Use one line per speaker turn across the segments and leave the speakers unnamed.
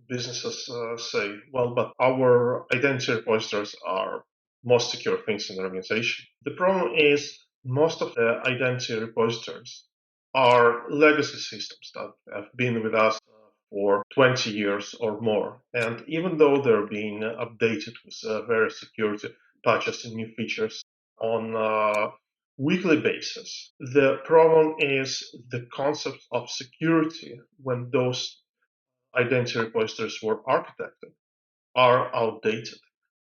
businesses say, well, but our identity repositories are most secure things in the organization. The problem is most of the identity repositories are legacy systems that have been with us for 20 years or more. And even though they're being updated with various security patches and new features on a weekly basis, the problem is the concept of security when those identity repositories were architected are outdated.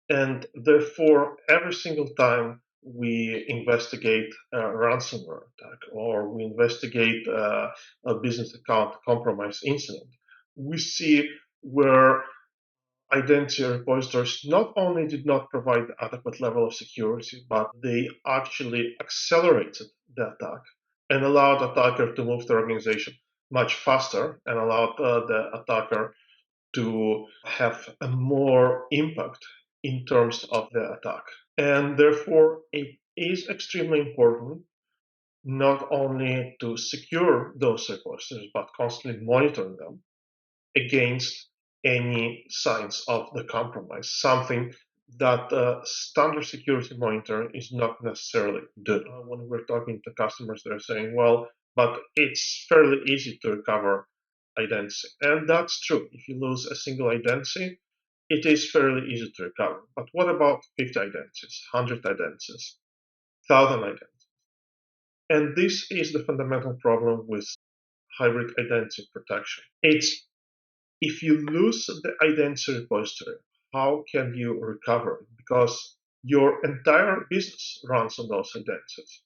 And therefore, every single time we investigate a ransomware attack or we investigate a business account compromise incident, we see where identity repositories not only did not provide the adequate level of security, but they actually accelerated the attack and allowed the attacker to move the organization much faster and allowed the attacker to have a more impact in terms of the attack. And therefore, it is extremely important not only to secure those repositories, but constantly monitor them against any signs of the compromise, something that standard security monitor is not necessarily doing. When we're talking to customers, they're saying, well, but it's fairly easy to recover identity. And that's true. If you lose a single identity, it is fairly easy to recover. But what about 50 identities, 100 identities, 1,000 identities? And this is the fundamental problem with hybrid identity protection. It's if you lose the identity repository, how can you recover it? Because your entire business runs on those identities.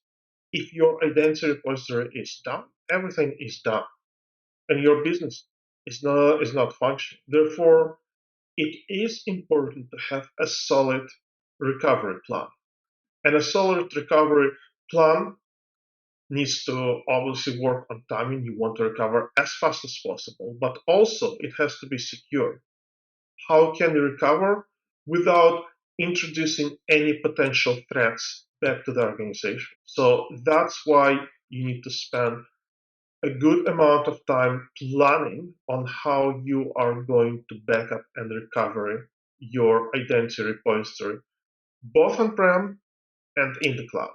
If your identity repository is down, everything is down, and your business is not functioning. Therefore, it is important to have a solid recovery plan. And a solid recovery plan needs to obviously work on timing. You want to recover as fast as possible, but also it has to be secure. How can you recover without introducing any potential threats back to the organization? So that's why you need to spend a good amount of time planning on how you are going to back up and recover your identity repository, both on-prem and in the cloud.